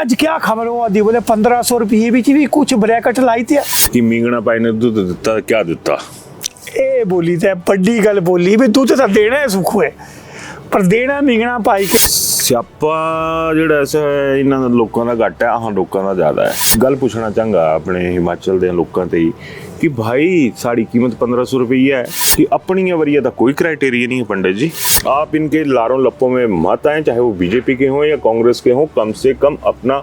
अज क्या खबर हो आदि बोले 1500 रुपये भी कुछ ब्रैकेट लाई थी कि मींगना पाई ने दुध दिता क्या दिता ਇਹ ਬੋਲੀ ਤੇ ਵੱਡੀ ਗੱਲ ਬੋਲੀ ਵੀ ਦੁੱਧ ਤਾਂ ਦੇਣਾ ਹੈ ਸੁੱਖ ਹੈ ਪਰ ਦੇਣਾ ਮੀਂਗਣਾ ਪਾਈ ਕੇ ਸਿਆਪਾ ਜਿਹੜਾ ਐਸਾ ਹੈ ਇਹਨਾਂ ਦਾ ਲੋਕਾਂ ਦਾ ਘੱਟ ਹੈ ਆਹ ਲੋਕਾਂ ਦਾ ਜ਼ਿਆਦਾ ਹੈ ਗੱਲ ਪੁੱਛਣਾ ਚਾਹਾਂਗਾ ਆਪਣੇ ਹਿਮਾਚਲ ਦੇ ਲੋਕਾਂ ਤੇ ਹੀ कि भाई साड़ी कीमत 1500 रुपये है कि अपनी या वरीय का कोई क्राइटेरिया नहीं है पंडित जी। आप इनके लारों लप्पों में मत आए, चाहे वो बीजेपी के हों या कांग्रेस के हों, कम से कम अपना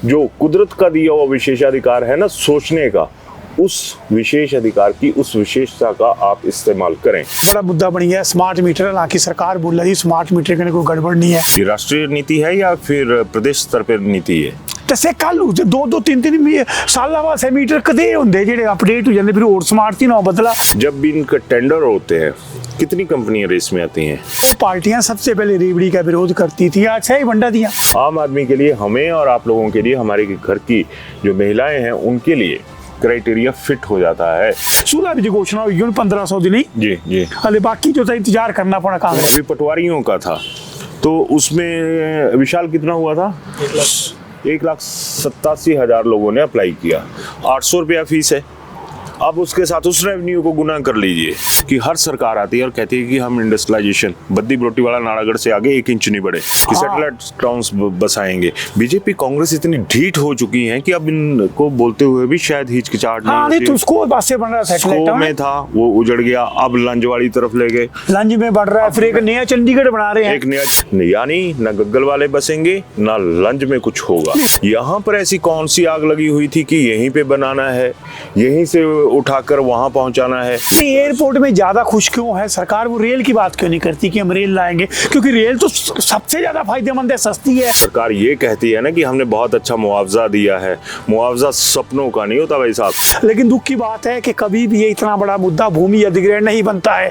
जो कुदरत का दिया हुआ विशेषाधिकार है ना सोचने का, उस विशेष अधिकार की उस विशेषता का आप इस्तेमाल करें। बड़ा मुद्दा बन गया स्मार्ट मीटर, हालांकि सरकार बोल रही स्मार्ट मीटर के कोई गड़बड़ नहीं है। ये राष्ट्रीय नीति है या फिर प्रदेश स्तर पर नीति है? दसे कल दो तीन साल बाद मीटर कदे होंगे जेडे अपडेट हो जाते, फिर और स्मार्ट ही ना बदला। जब भी इनका टेंडर होते हैं कितनी कंपनियां रेस में आती हैं? वो पार्टियां सबसे पहले रेवड़ी का विरोध करती थी, आज सही बंडा दिया। आम आदमी के लिए, हमें और आप लोगों के लिए, हमारे घर की जो महिलाएं हैं उनके लिए क्राइटेरिया फिट हो जाता है। सूला भी घोषणा हुई 1500 दिन जी जी, अरे बाकी जो था इंतजार करना पड़ा काम। अभी पटवारियों का था तो उसमें विशाल कितना हुआ था? 1,87,000 लोगों ने अप्लाई किया, 800 रुपया फीस है। अब उसके साथ उस रेवेन्यू को गुना कर लीजिए कि हर सरकार आती है और कहती है कि हम इंडस्ट्रियलाइजेशन बद्दी बरोटी वाला नारागढ़ से आगे 1 इंच नहीं बढ़े कि सैटेलाइट टाउन्स बसाएंगे। बीजेपी कांग्रेस इतनी ढीठ हो चुकी है कि अब इनको बोलते हुए भी शायद हिचकिचाहट नहीं तो उसको बात बन रहा सैटेलाइट में था वो उजड़ गया, अब लंज वाली तरफ ले गए, लंज में बढ़ रहा है, फिर एक नया चंडीगढ़ बना रहे हैं, एक नया, यानी न गग्गल वाले बसेंगे न लंज में कुछ होगा। यहाँ पर ऐसी कौन सी आग लगी हुई थी कि यहीं पे बनाना है, यहीं से उठाकर वहां पहुंचाना है? एयरपोर्ट में ज्यादा खुश क्यों है सरकार? वो रेल की बात क्यों नहीं करती कि हम रेल लाएंगे? क्योंकि रेल तो सबसे ज्यादा फायदेमंद है, सस्ती है। सरकार ये कहती है ना कि हमने बहुत अच्छा मुआवजा दिया है, मुआवजा सपनों का नहीं होता भाई साहब। लेकिन दुख की बात है कि कभी भी ये इतना बड़ा मुद्दा भूमि अधिग्रहण नहीं बनता है।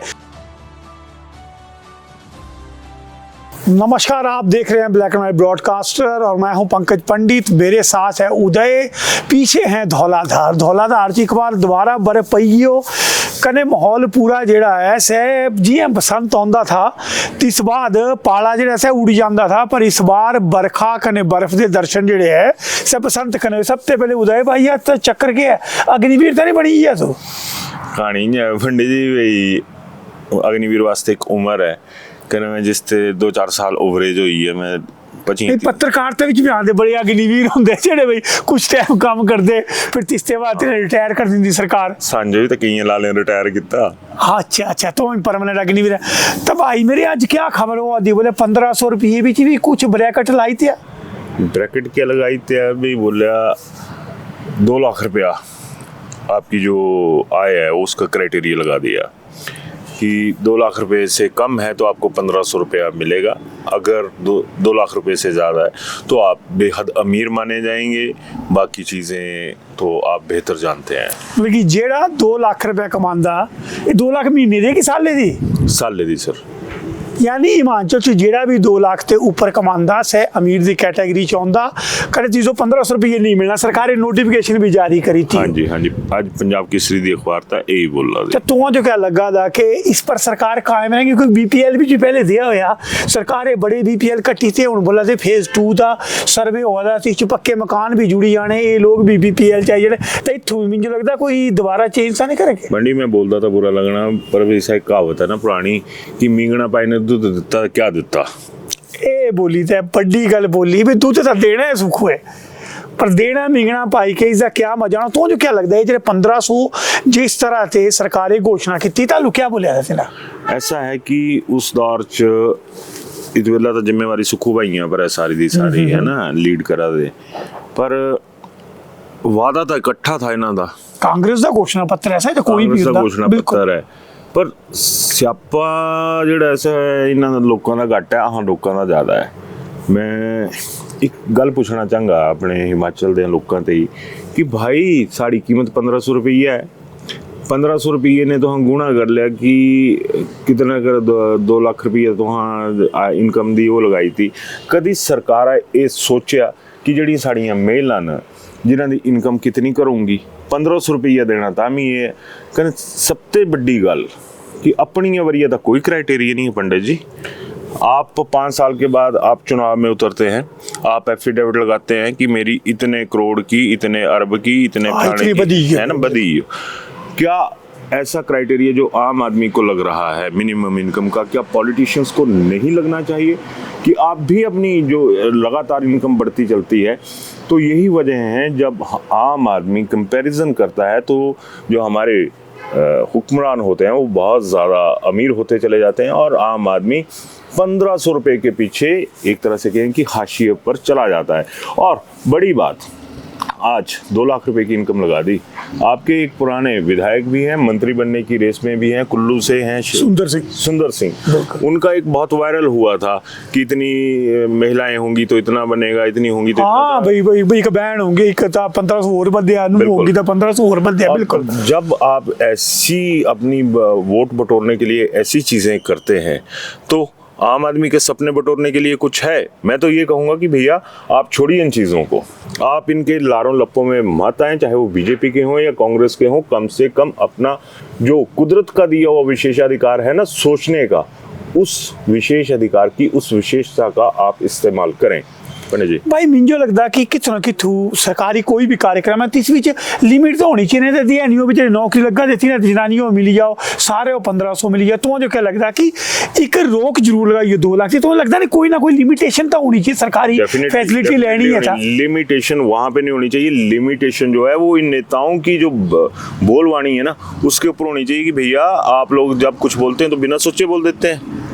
नमस्कार, आप देख रहे हैं ब्लैक एंड व्हाइट ब्रॉडकास्टर और मैं हूं पंकज पंडित। मेरे साथ है उदय, पीछे हैं धौलाधार। धौलाधार जी एक बार दोबारा बर्फ पईयो कने माहौल पूरा जेड़ा है से जियां बसंत आंदा था तो इस बाद पाला जेड़ा से उड़ जांदा था, पर इस बार बरखा कने बर्फ के दर्शन जेड़े है से बसंत कने। सबसे पहले उदय भाई तो चक्कर के है अग्निवीर तो नहीं बनी है? तो कहानी है पंडित जी, अग्निवीर वास्ते एक उम्र है मैं जिसते 2-4 साल ओवरेज हुई है। मैं पत्रकारिता विच भी आंदे बड़े अग्निवीर होंदे जेड़े भाई कुछ टाइम काम करदे फिर तीसरे बाद रिटायर कर दिंदी सरकार। सांझे भी तो कई लाले रिटायर किया। अच्छा अच्छा, तो परमानेंट अग्निवीर है। तो भाई मेरे आज क्या खबर हो आदि बोले 1500 रुपये भी कुछ ब्रैकेट लाई थी। ब्रैकेट क्या लगाई थी? अभी बोलिया 2 लाख रुपया आपकी जो आय है उसका क्राइटेरिया लगा दिया कि 2 लाख रुपए से कम है तो आपको 1500 रुपया मिलेगा, अगर 2 लाख रुपए से ज़्यादा है तो आप बेहद अमीर माने जाएंगे। बाकी चीज़ें तो आप बेहतर जानते हैं। लेकिन जेड़ा 2 लाख रुपया कमांदा ये 2 लाख महीने दे कि साले दी? साले दी सर। यानी हिमाचल च जेड़ा भी 2 लाख ते ऊपर कमांदा से अमीर दी कैटेगरी च आंदा कदे चीज़ों 1500 रुपये नहीं मिलना। सरकार ने नोटिफिकेशन भी जारी करी थी। हाँ जी हाँ जी, आज पंजाब केसरी दी अखबार था यही बोल रहा था। तो तुम जो क्या लगा था कि इस पर सरकार कायम है? क्योंकि बीपीएल भी जो पहले दिया हुआ सरकार बड़े बीपीएल कट्टी थे, हुण बोला थे फेज 2 का सर्वे हो रहा थी, पक्के मकान भी जुड़ी जाने, ये लोग भी बीपीएल चाहिए। तो इतों मुझे लगता कोई दोबारा चेंज नहीं करेंगे। मंडी में बोलता था बुरा लगना, पर ऐसा एक कहावत है ना पुरानी कि मींगना पाई ने दुध दिता क्या दिता। ए बोली तो बड़ी गल बोली भी दुध तो देना है सुख है पर देना मींगना पाई के इसका क्या मजा। तो जो क्या लगता है जो 1500 जिस तरह से सरकार ने घोषणा की तालू क्या बोलिया था? ऐसा है कि उस दौर च इस वेला तो जिम्मेवारी सुखू भाइयों पर है सारी दी सारी है ना, लीड करा दे, पर वादा तो इकट्ठा था इन्हां दा। कांग्रेस का घोषणा पत्र ऐसा है तो कोई भी घोषणा पत्र है, पर स्यापा ਜਿਹੜਾ ਐਸਾ ਇਹਨਾਂ ਦਾ ਲੋਕਾਂ ਦਾ ਘੱਟ ਹੈ ਆਹ ਲੋਕਾਂ ਦਾ ਜ਼ਿਆਦਾ ਹੈ। ਮੈਂ ਇੱਕ ਗੱਲ ਪੁੱਛਣਾ ਚਾਹਾਂਗਾ ਆਪਣੇ ਹਿਮਾਚਲ ਦੇ ਲੋਕਾਂ ਤੇ ਹੀ कि भाई साड़ी कीमत 1500 रुपये है, 1500 रुपये ने तो हाँ गुणा कर लिया कि कितना कर 2 लाख रुपये तो हाँ इनकम दी वो लगाई थी। कभी सरकार ये सोचा कि जड़ी साड़ियाँ महिला न जिन्हों की इनकम कितनी करूँगी 1500 रुपया देना तां भी ये कने सबसे बड़ी गल कि अपनी वरीय का कोई क्राइटेरिया नहीं है पंडित जी। आप 5 साल के बाद आप चुनाव में उतरते हैं, आप एफिडेविट लगाते हैं कि मेरी इतने करोड़ की, इतने अरब की, इतने इतनी की, बदी है ना, बदी। क्या ऐसा क्राइटेरिया जो आम आदमी को लग रहा है मिनिमम इनकम का, क्या पॉलिटिशियंस को नहीं लगना चाहिए कि आप भी अपनी जो लगातार इनकम बढ़ती चलती है? तो यही वजह है, जब आम आदमी कंपैरिजन करता है तो जो हमारे हुक्मरान होते हैं वो बहुत ज़्यादा अमीर होते चले जाते हैं और आम आदमी 1500 रुपये के पीछे एक तरह से कहें कि हाशिए पर चला जाता है। और बड़ी बात, आज 2 लाख रुपए की इनकम लगा दी। आपके एक पुराने विधायक भी हैं, मंत्री बनने की रेस में भी हैं, कुल्लू से हैं, सुंदर सिंह। उनका एक बहुत वायरल हुआ था कि इतनी महिलाएं होंगी तो इतना बनेगा, इतनी होंगी तो हाँ भाई एक बैंड होंगे, एक 1500 और बंदे होंगी तो 1500 और बंदे। बिल्कुल, जब आप ऐसी अपनी वोट बटोरने के लिए ऐसी चीजें करते हैं तो आम आदमी के सपने बटोरने के लिए कुछ है? मैं तो ये कहूँगा कि भैया आप छोड़िए इन चीज़ों को, आप इनके लारों लप्पों में मत आएं, चाहे वो बीजेपी के हों या कांग्रेस के हों। कम से कम अपना जो कुदरत का दिया हुआ विशेषाधिकार है ना सोचने का, उस विशेष अधिकार की, उस विशेषता का आप इस्तेमाल करें। जी भाई मिंजो लगता कि कितों ना कितों सरकारी कोई भी कार्यक्रम है तीस विच लिमिट तो होनी चाहिए, नहीं दी नहीं भी नौकरी लगा देती ना जनानियों मिली जाओ सारे 1500 मिली जाओ। तो जो क्या लगता कि एक रोक जरूर लगाइए 2 लाख से, तो लगता नहीं कोई ना कोई लिमिटेशन तो होनी चाहिए, सरकारी फैसिलिटी लेनी है। लिमिटेशन वहां पे नहीं होनी चाहिए, लिमिटेशन जो है वो इन नेताओं की जो बोलवाणी है ना उसके ऊपर होनी चाहिए कि भैया आप लोग जब कुछ बोलते हैं तो बिना सोचे बोल देते हैं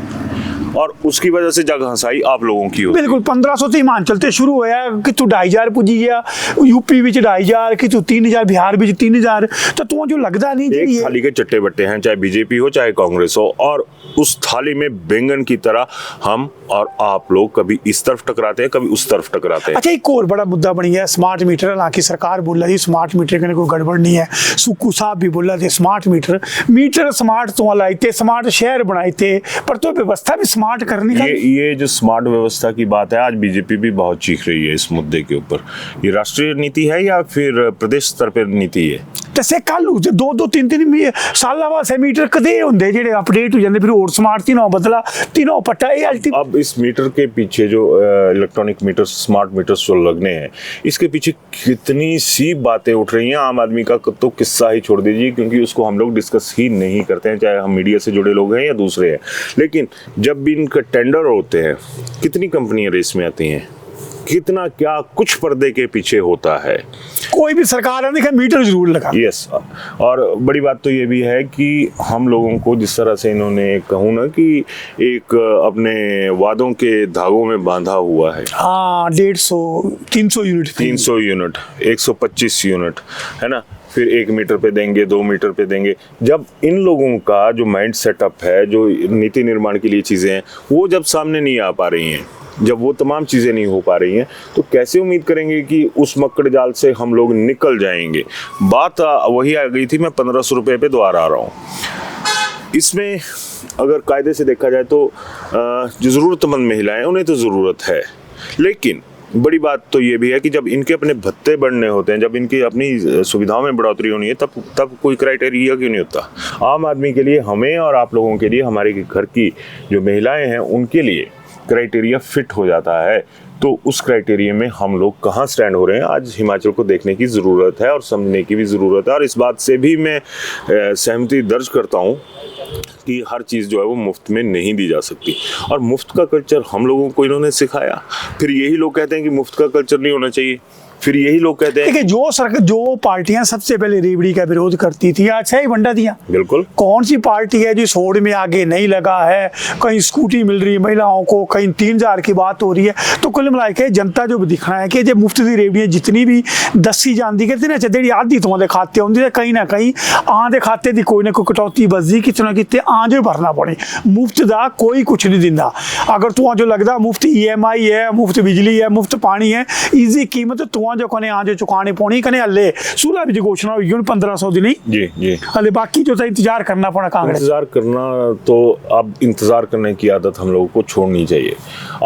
और उसकी वजह से जग हंसाई आप लोगों की होती। बिल्कुल 1500 से मान चलते शुरू होया कि तू 2500 पुजी गया यूपी विच 2500 कि तू 3000 बिहार विच 3000, तो तू जो लगदा नहीं एक थाली के चट्टे बट्टे हैं, चाहे बीजेपी हो चाहे कांग्रेस हो, और उस थाली में बैंगन की तरह हम और आप लोग कभी इस तरफ टकराते हैं कभी उस तरफ टकराते हैं। अच्छा, एक और बड़ा मुद्दा बन गया स्मार्ट मीटर। हालांकि सरकार बोल रही स्मार्ट मीटर के कोई गड़बड़ नहीं है, सुक्कू साहब भी बोल रहे थे स्मार्ट मीटर स्मार्ट तो लाइते, स्मार्ट शहर बनाते, पर तो व्यवस्था भी स्मार्ट करने का। ये जो स्मार्ट व्यवस्था की बात है, आज बीजेपी भी बहुत चीख रही है इस मुद्दे के ऊपर। ये राष्ट्रीय नीति है या फिर प्रदेश स्तर पर नीति है? तसे कल 2-3 साल बाद मीटर कदे होंगे जेडे अपडेट हो जाते, फिर और स्मार्ट तीनों बदला तीनों पट्टा। अब इस मीटर के पीछे जो इलेक्ट्रॉनिक मीटर, स्मार्ट मीटर्स जो लगने हैं, इसके पीछे कितनी सी बातें उठ रही हैं। आम आदमी का तो किस्सा ही छोड़ दीजिए, क्योंकि उसको हम लोग डिस्कस ही नहीं करते हैं, चाहे हम मीडिया से जुड़े लोग हैं या दूसरे हैं। लेकिन जब भी इनका टेंडर होते हैं, कितनी कंपनियां रेस में आती हैं, कितना क्या कुछ पर्दे के पीछे होता है। कोई भी सरकार है मीटर जरूर लगा। यस, और बड़ी बात तो ये भी है कि हम लोगों को जिस तरह से इन्होंने कहूँ ना कि एक अपने वादों के धागों में बांधा हुआ है। हाँ, 150-300 यूनिट 300 यूनिट 125 यूनिट है ना, फिर 1 मीटर पे देंगे, 2 मीटर पे देंगे। जब इन लोगों का जो माइंड सेटअप है, जो नीति निर्माण के लिए चीज़ें हैं, वो जब सामने नहीं आ पा रही हैं, जब वो तमाम चीज़ें नहीं हो पा रही हैं, तो कैसे उम्मीद करेंगे कि उस मक्कड़ जाल से हम लोग निकल जाएंगे। बात वही आ गई थी, मैं 1500 रुपये पे दोबारा आ रहा हूँ। इसमें अगर कायदे से देखा जाए तो जो ज़रूरतमंद महिलाएं, उन्हें तो ज़रूरत है, लेकिन बड़ी बात तो ये भी है कि जब इनके अपने भत्ते बढ़ने होते हैं, जब इनकी अपनी सुविधाओं में बढ़ोतरी होनी है, तब कोई क्राइटेरिया क्यों नहीं होता। आम आदमी के लिए, हमें और आप लोगों के लिए, हमारे घर की जो महिलाएं हैं उनके लिए क्राइटेरिया फिट हो जाता है। तो उस क्राइटेरिया में हम लोग कहाँ स्टैंड हो रहे हैं, आज हिमाचल को देखने की ज़रूरत है और समझने की भी ज़रूरत है। और इस बात से भी मैं सहमति दर्ज करता हूँ कि हर चीज़ जो है वो मुफ्त में नहीं दी जा सकती, और मुफ्त का कल्चर हम लोगों को इन्होंने सिखाया। फिर यही लोग कहते हैं कि मुफ्त का कल्चर नहीं होना चाहिए, फिर यही लोग कहते हैं कि जो पार्टियां सबसे पहले रेवड़ी का विरोध करती थी आज सही बंटा दिया। बिल्कुल, कौन सी पार्टी है जो सोड में आगे नहीं लगा है? कहीं स्कूटी मिल रही है महिलाओं को, कहीं 3000 की बात हो रही है। तो कुल मिला के जनता जो दिखना है कि जो मुफ्त की रेवड़ियां जितनी भी दसी जाती कहते ना जी आधी तुम्हारे खाते होंगी, कहीं ना कहीं आधे खाते की कोई ना कोई कटौती बसदी, कितना कितने आजे भरना पड़े। मुफ्त का कोई कुछ नहीं दिंदा। अगर तू जो लगता मुफ्त EMI है, मुफ्त बिजली है, मुफ्त पानी है, ईजी कीमत तू जो कने आज चुकाने पौनी कने हले 16 बजे घोषणा हुई 1500 दिन जी हले बाकी जो था इंतजार करना पड़ा। कांग्रेस इंतजार करना, तो अब इंतजार करने की आदत हम लोगों को छोड़नी चाहिए।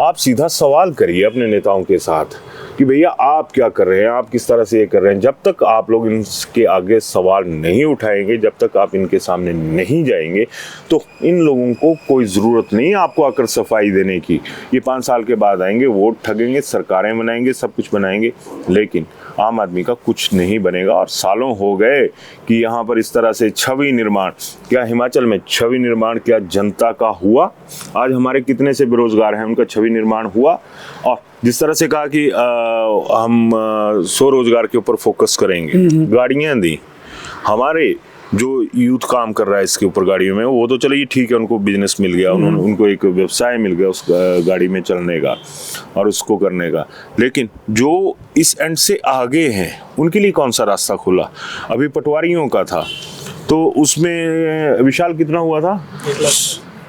आप सीधा सवाल करिए अपने नेताओं के साथ कि भैया आप क्या कर रहे हैं, आप किस तरह से ये कर रहे हैं। जब तक आप लोग इनके आगे सवाल नहीं उठाएंगे, जब तक आप इनके सामने नहीं जाएंगे, तो इन लोगों को कोई ज़रूरत नहीं है आपको आकर सफाई देने की। ये 5 साल के बाद आएंगे, वोट ठगेंगे, सरकारें बनाएंगे, सब कुछ बनाएंगे, लेकिन आम आदमी का कुछ नहीं बनेगा। और सालों हो गए कि यहाँ पर इस तरह से छवि निर्माण, क्या हिमाचल में छवि निर्माण क्या जनता का हुआ? आज हमारे कितने से बेरोजगार हैं, उनका छवि निर्माण हुआ? और जिस तरह से कहा कि हम स्वरोजगार के ऊपर फोकस करेंगे, गाड़ियाँ दी, हमारे जो यूथ काम कर रहा है इसके ऊपर गाड़ियों में, वो तो चलिए ठीक है, उनको बिजनेस मिल गया, उनको एक व्यवसाय मिल गया उस गाड़ी में चलने का और उसको करने का। लेकिन जो इस एंड से आगे हैं उनके लिए कौन सा रास्ता खुला? अभी पटवारियों का था, तो उसमें विशाल कितना हुआ था?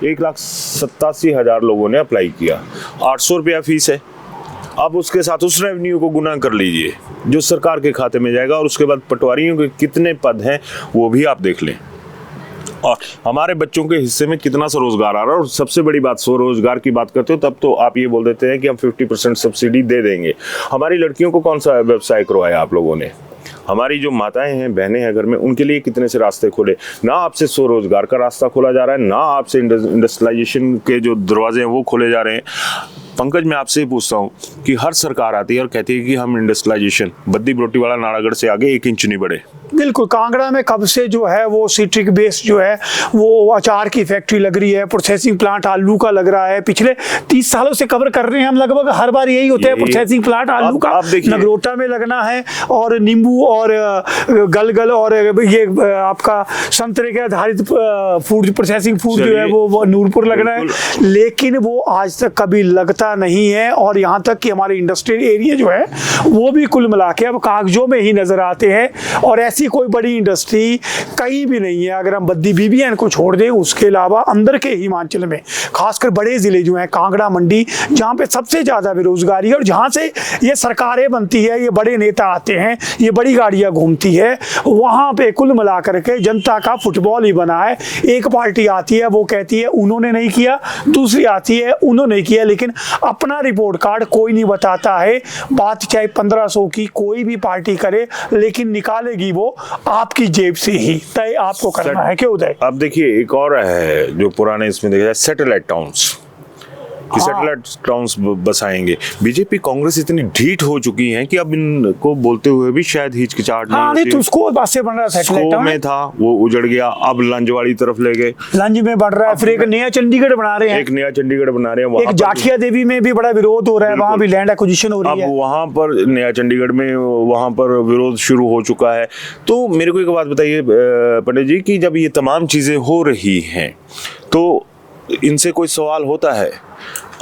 1,87,000 लोगों ने अप्लाई किया, 800 रुपया फीस है। अब उसके साथ उस रेवेन्यू को गुना कर लीजिए जो सरकार के खाते में जाएगा, और उसके बाद पटवारियों के कितने पद हैं वो भी आप देख लें, और हमारे बच्चों के हिस्से में कितना स्वरोजगार आ रहा है। और सबसे बड़ी बात, स्वरोजगार की बात करते हो तब तो आप ये बोल देते हैं कि हम 50% सब्सिडी दे देंगे। हमारी लड़कियों को कौन सा व्यवसाय करवाया आप लोगों ने? हमारी जो माताएं हैं, बहनें हैं घर में, उनके लिए कितने से रास्ते खोले? ना आपसे स्वरोजगार का रास्ता खोला जा रहा है, ना आपसे इंडस्ट्रियलाइजेशन के जो दरवाजे हैं वो खोले जा रहे हैं। पंकज, मैं आपसे ही पूछता हूँ कि हर सरकार आती है और कहती है कि हम इंडस्ट्रियलाइजेशन, बद्दी बरोटीवाला नारागढ़ से आगे 1 इंच नहीं बढ़े। बिल्कुल, कांगड़ा में कब से जो है वो सिट्रिक बेस जो है वो अचार की फैक्ट्री लग रही है, प्रोसेसिंग प्लांट आलू का लग रहा है। पिछले 30 सालों से कवर कर रहे हैं हम, लगभग हर बार यही होता है, प्रोसेसिंग प्लांट आलू का नगरोटा में लगना है, और नींबू और गलगल और ये आपका संतरे के आधारित फूड, प्रोसेसिंग फूड जो है वो नूरपुर लगना है। लेकिन वो आज तक कभी लगता नहीं है, और यहाँ तक कि हमारे इंडस्ट्रियल एरिया जो है वो भी कुल मिला के अब कागजों में ही नजर आते हैं, और ऐसी कोई बड़ी इंडस्ट्री कहीं भी नहीं है। अगर हम बद्दी BBN को छोड़ दें, उसके अलावा अंदर के हिमाचल में खासकर बड़े जिले जो हैं, कांगड़ा, मंडी, जहाँ पे सबसे ज्यादा बेरोजगारी है और जहाँ से ये सरकारें बनती है, ये बड़े नेता आते हैं, ये बड़ी गाड़ियां घूमती है, वहाँ पे कुल मिला करके जनता का फुटबॉल ही बना है। एक पार्टी आती है, वो कहती है उन्होंने नहीं किया, दूसरी आती है उन्होंने किया, लेकिन अपना रिपोर्ट कार्ड कोई नहीं बताता है। बात चाहे 1500 की कोई भी पार्टी करे, लेकिन निकालेगी वो आपकी जेब से ही, तय आपको करना है। क्यों उदय? अब देखिए, एक और है जो पुराने इसमें देखा जाए, सैटेलाइट टाउन्स, कि सैटेलाइट टाउन्स बसाएंगे। बीजेपी कांग्रेस इतनी ढीठ हो चुकी है कि अब इनको बोलते हुए भी शायद हिचकिचाहट नहीं होती। तो उसको बात से बन रहा है, सैटेलाइट में था वो उजड़ गया, अब लंज वाली तरफ ले गए, लंज में बढ़ रहा है, फिर एक नया चंडीगढ़ बना रहे हैं, एक नया चंडीगढ़ बना रहे हैं, एक जाठिया देवी में भी बड़ा विरोध हो रहा है, वहां भी लैंड एक्विजिशन हो रही है। अब वहां पर नया चंडीगढ़ में वहां पर विरोध शुरू हो चुका है। तो मेरे को एक बात बताइए पंडित जी, कि जब ये तमाम चीजें हो रही हैं तो इनसे कोई सवाल होता है?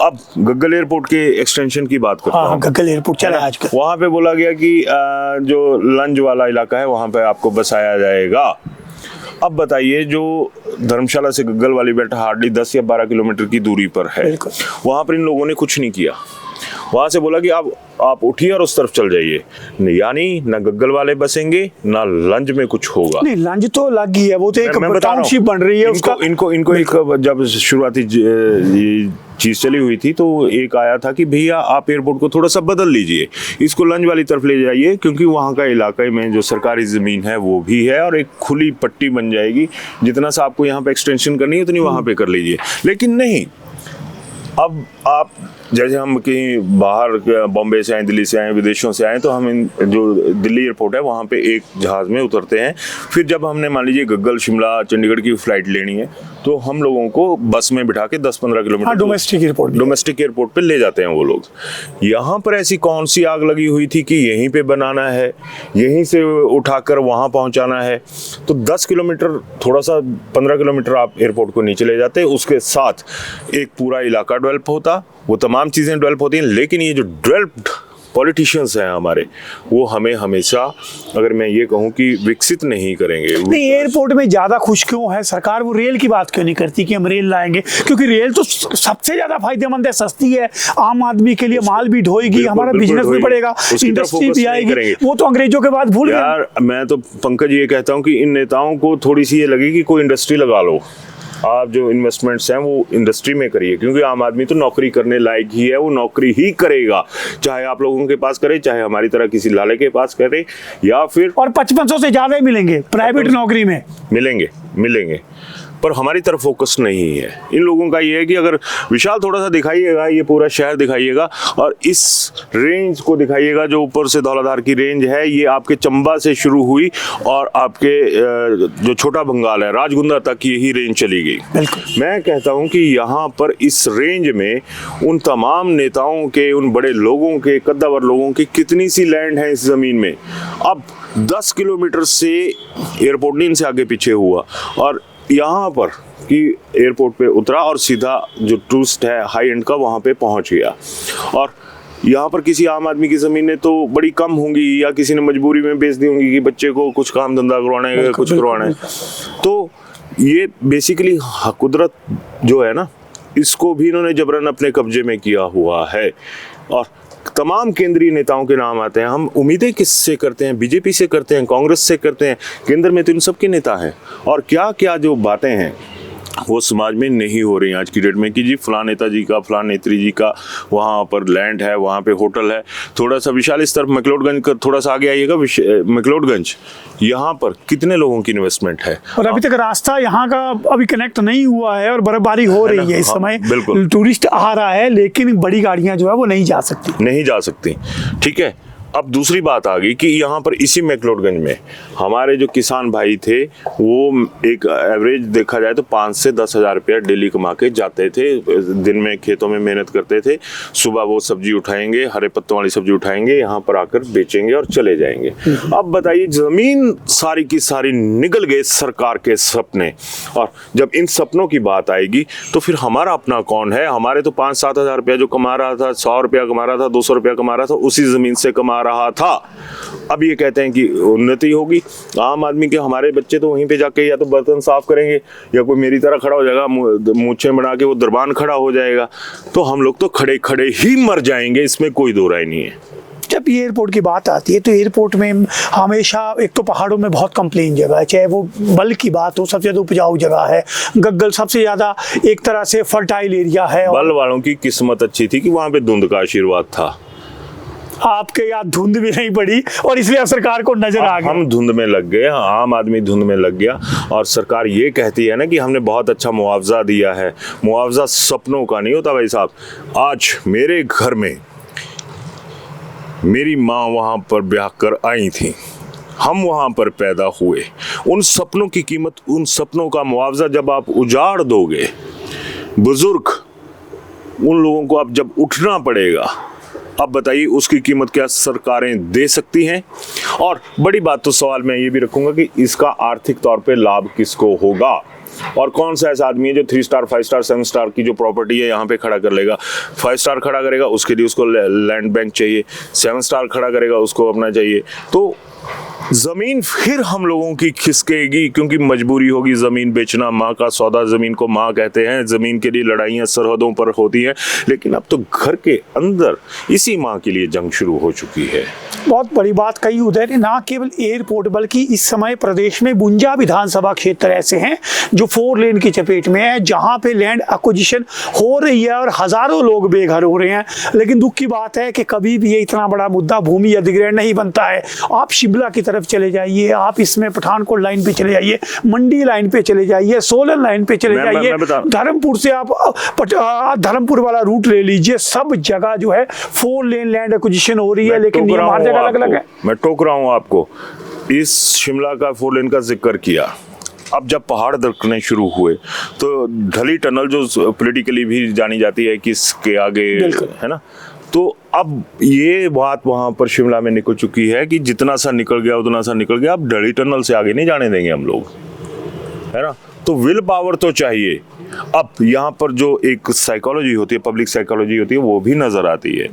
अब गग्गल एयरपोर्ट के एक्सटेंशन की बात करते हैं। गग्गल एयरपोर्ट चला आजकल, वहां पे बोला गया कि जो लंज वाला इलाका है वहां पे आपको बसाया जाएगा। अब बताइए, जो धर्मशाला से गग्गल वाली बेल्ट हार्डली 10 या 12 किलोमीटर की दूरी पर है, वहां पर इन लोगों ने कुछ नहीं किया। वहां से बोला कि आप उठिए और उस तरफ चल जाइए, यानी ना गग्गल वाले बसेंगे ना लंज में कुछ होगा। नहीं, लंज तो लग गई है, वो तो एक टाउनशिप बन रही है। उसका इनको एक जब शुरुआती चीज चली हुई थी तो एक आया था कि भैया आप एयरपोर्ट को थोड़ा सा बदल लीजिए, इसको लंज वाली तरफ ले जाइए, क्योंकि वहाँ का इलाके में जो सरकारी ज़मीन है वो भी है और एक खुली पट्टी बन जाएगी, जितना सा आपको यहाँ पे एक्सटेंशन करनी है उतनी वहाँ पे कर लीजिए। लेकिन नहीं, अब आप जैसे हम कहीं बाहर बॉम्बे से आए, दिल्ली से आए, विदेशों से आए, तो हम जो दिल्ली एयरपोर्ट है वहाँ पे एक जहाज़ में उतरते हैं। फिर जब हमने मान लीजिए गग्गल, शिमला, चंडीगढ़ की फ़्लाइट लेनी है तो हम लोगों को बस में बिठा के 10-15 किलोमीटर डोमेस्टिक एयरपोर्ट पे ले जाते हैं वो लोग। यहाँ पर ऐसी कौन सी आग लगी हुई थी कि यहीं पे बनाना है, यहीं से उठाकर वहाँ पहुँचाना है? तो 10 किलोमीटर, थोड़ा सा 15 किलोमीटर आप एयरपोर्ट को नीचे ले जाते, उसके साथ एक पूरा इलाका डेवलप होता, वो तमाम चीज़ें डेवलप होती हैं। लेकिन ये जो डेवलप्ड पॉलिटिशियंस हैं हमारे, वो हमें हमेशा, अगर मैं ये कहूँ कि विकसित नहीं करेंगे। नहीं, एयरपोर्ट में ज़्यादा खुश क्यों है सरकार? वो रेल की बात क्यों नहीं करती कि हम रेल लाएंगे? क्योंकि रेल तो सबसे ज़्यादा फायदेमंद है, सस्ती है, आम आदमी के लिए माल भी ढोएगी, हमारा बिजनेस भी बढ़ेगा, इंडस्ट्री भी आएगी। वो तो अंग्रेजों के बाद भूल गए। यार मैं तो पंकज ये कहता हूँ कि इन नेताओं को थोड़ी सी ये लगी कि कोई इंडस्ट्री लगा लो, आप जो इन्वेस्टमेंट्स हैं वो इंडस्ट्री में करिए, क्योंकि आम आदमी तो नौकरी करने लायक ही है, वो नौकरी ही करेगा, चाहे आप लोगों के पास करे, चाहे हमारी तरह किसी लाले के पास करे, या फिर और 5500 से ज्यादा ही मिलेंगे प्राइवेट नौकरी में। मिलेंगे पर हमारी तरफ फोकस नहीं है। इन लोगों का ये है कि अगर विशाल थोड़ा सा दिखाइएगा, ये पूरा शहर दिखाइएगा और इस रेंज को दिखाइएगा जो ऊपर से धौलाधार की रेंज है, ये आपके चंबा से शुरू हुई और आपके जो छोटा बंगाल है राजगुंदा तक यही रेंज चली गई। मैं कहता हूं कि यहाँ पर इस रेंज में उन तमाम नेताओं के, उन बड़े लोगों के, कद्दावर लोगों की कितनी सी लैंड है इस जमीन में। अब 10 किलोमीटर से एयरपोर्ट नहीं इनसे आगे पीछे हुआ और यहाँ पर कि एयरपोर्ट पे उतरा और सीधा जो टूरिस्ट है हाई एंड का वहाँ पे पहुँच गया। और यहाँ पर किसी आम आदमी की ज़मीनें तो बड़ी कम होंगी या किसी ने मजबूरी में बेच दी होंगी कि बच्चे को कुछ काम धंधा करवाना है, कुछ करवाना है। तो ये बेसिकली कुदरत जो है ना, इसको भी इन्होंने जबरन अपने कब्जे में किया हुआ है। और तमाम केंद्रीय नेताओं के नाम आते हैं। हम उम्मीदें किससे करते हैं? बीजेपी से करते हैं, कांग्रेस से करते हैं। केंद्र में तो इन सब के नेता हैं और क्या क्या जो बातें हैं वो समाज में नहीं हो रही आज की डेट में कि जी फलां नेताजी का, फलां नेत्री जी का वहाँ पर लैंड है, वहाँ पे होटल है। थोड़ा सा विशाल इस तरफ मैक्लोडगंज का थोड़ा सा आगे आइएगा, मैक्लोडगंज, यहाँ पर कितने लोगों की इन्वेस्टमेंट है और अभी तक रास्ता यहाँ का अभी कनेक्ट नहीं हुआ है और बर्फबारी हो रही है इस समय। बिल्कुल टूरिस्ट आ रहा है लेकिन बड़ी गाड़ियां जो है वो नहीं जा सकती। ठीक है। अब दूसरी बात आ गई कि यहाँ पर इसी मैक्लोडगंज में हमारे जो किसान भाई थे वो एक एवरेज देखा जाए तो 5 से 10 हज़ार रुपया डेली कमा के जाते थे। दिन में खेतों में मेहनत करते थे, सुबह वो सब्जी उठाएंगे, हरे पत्तों वाली सब्जी उठाएंगे, यहाँ पर आकर बेचेंगे और चले जाएंगे। अब बताइए, जमीन सारी की सारी निगल गए सरकार के सपने। और जब इन सपनों की बात आएगी तो फिर हमारा अपना कौन है? हमारे तो 5-7 हज़ार रुपया जो कमा रहा था, 100 रुपया कमा रहा था, 200 रुपया कमा रहा था, उसी जमीन से कमा रहा था। अब ये कहते हैं कि उन्नति होगी। आम आदमी के हमारे बच्चे तो वहीं पे जाके या तो बर्तन साफ करेंगे या कोई मेरी तरह खड़ा हो जाएगा, मूछें बना के वो दरबान खड़ा हो जाएगा। तो हम लोग तो खड़े खड़े ही मर जाएंगे, इसमें कोई दो राय नहीं है। जब ये एयरपोर्ट की बात आती है तो एयरपोर्ट में हमेशा एक तो पहाड़ों में बहुत कंप्लेन जगह है, चाहे वो बल की बात हो, सबसे ज़्यादा उपजाऊ जगह है। गग्गल सबसे ज़्यादा एक तरह से फर्टाइल एरिया है। बल वालों की किस्मत अच्छी थी कि वहाँ पे धुंध का आशीर्वाद था। आपके यहाँ धुंध भी नहीं पड़ी और इसलिए सरकार को नजर आ गया। हम धुंध में लग गए, आम आदमी धुंध में लग गया। और सरकार ये कहती है ना कि हमने बहुत अच्छा मुआवजा दिया है। मुआवजा सपनों का नहीं होता भाई साहब। आज मेरे घर में मेरी माँ वहाँ पर ब्याह कर आई थी, हम वहाँ पर पैदा हुए। उन सपनों की कीमत, उन सपनों का मुआवजा जब आप उजाड़ दोगे, बुजुर्ग उन लोगों को अब जब उठना पड़ेगा, अब बताइए उसकी कीमत क्या सरकारें दे सकती हैं? और बड़ी बात तो सवाल मैं ये भी रखूंगा कि इसका आर्थिक तौर पे लाभ किसको होगा और कौन सा ऐसा आदमी है जो 3 स्टार, 5 स्टार, 7 स्टार की जो प्रॉपर्टी है यहाँ पे खड़ा कर लेगा। 5 स्टार खड़ा करेगा उसके लिए उसको लैंड बैंक चाहिए, 7 स्टार खड़ा करेगा उसको अपना चाहिए। तो जमीन फिर हम लोगों की खिसकेगी क्योंकि मजबूरी होगी जमीन बेचना। माँ का सौदा जमीन को माँ कहते हैं। जमीन के लिए लड़ाइयाँ सरहदों पर होती हैं, लेकिन अब तो घर के अंदर इसी माँ के लिए जंग शुरू हो चुकी है। बहुत बड़ी बात कही उदय ने, ना केवल एयरपोर्ट बल्कि इस समय प्रदेश में 52 विधानसभा क्षेत्र ऐसे हैं जो 4 लेन की चपेट में है, जहां पे लैंड एक्विजिशन हो रही है और हजारों लोग बेघर हो रहे हैं। लेकिन दुख की बात है कि कभी भी ये इतना बड़ा मुद्दा भूमि अधिग्रहण नहीं बनता है। आप शिमला की तरफ चले जाइए, आप इसमें पठानकोट लाइन पे चले जाइए, मंडी लाइन पे चले जाइए, सोलन लाइन पे चले जाइए, धर्मपुर से आप धर्मपुर वाला रूट ले लीजिए, सब जगह जो है 4 लेन लैंड एक्विजिशन हो रही है। लेकिन नियम हर जगह अलग अलग है। मैं टोक रहा हूं आपको। इस शिमला का 4 लेन का जिक्र किया, अब जब पहाड़ दरकने शुरू हुए तो ढली टनल जो पॉलिटिकली भी जानी जाती है कि इसके आगे है ना, तो अब ये बात वहां पर शिमला में निकल चुकी है कि जितना सा निकल गया उतना सा निकल गया। अब ढली टनल से आगे नहीं जाने देंगे हम लोग, है ना। तो विल पावर तो चाहिए। अब यहाँ पर जो एक साइकोलॉजी होती है, पब्लिक साइकोलॉजी होती है, वो भी नजर आती है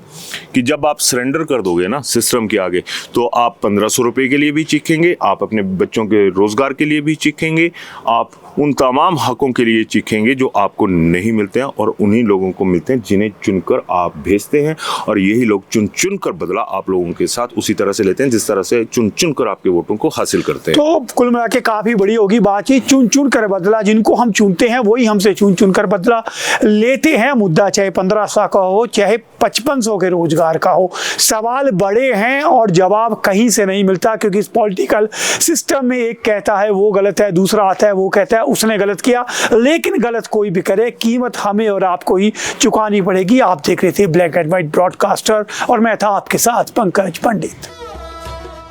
कि जब आप सरेंडर कर दोगे ना सिस्टम के आगे, तो आप 1500 रुपए के लिए भी चीखेंगे, आप अपने बच्चों के रोजगार के लिए भी चीखेंगे, आप उन तमाम हकों के लिए चीखेंगे जो आपको नहीं मिलते हैं और उन्हीं लोगों को मिलते हैं जिन्हें चुनकर आप भेजते हैं, और यही लोग चुन चुन कर बदला आप लोगों के साथ उसी तरह से लेते हैं जिस तरह से चुन चुन कर आपके वोटों को हासिल करते हैं। तो कुल मिला के काफी बड़ी होगी बातचीत। चुन चुन कर बदला, जिनको हम चुनते हैं वही हमसे चुन चुन कर बदला लेते हैं। मुद्दा चाहे 1500 का हो चाहे 5500 के रोजगार का हो, सवाल बड़े हैं और जवाब कहीं से नहीं मिलता, क्योंकि इस पॉलिटिकल सिस्टम में एक कहता है वो गलत है, दूसरा आता है वो कहता है उसने गलत किया। लेकिन गलत कोई भी करे, कीमत हमें और आपको ही चुकानी पड़ेगी। आप देख रहे थे ब्लैक एंड व्हाइट ब्रॉडकास्टर और मैं था आपके साथ पंकज पंडित।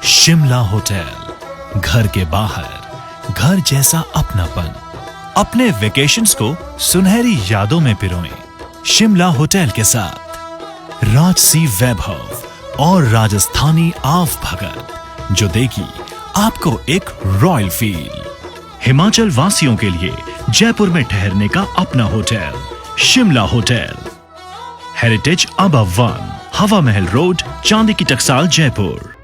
शिमला होटल, घर के बाहर घर जैसा अपनापन। अपने वेकेशंस को सुनहरी यादों में पिरोएं शिमला होटल के साथ। राजसी वैभव और राजस्थानी आव भगत जो देगी आपको एक रॉयल फील। हिमाचल वासियों के लिए जयपुर में ठहरने का अपना hotel Shimla hotel. Heritage above 1, हवा महल रोड, चांदी की टकसाल, जयपुर।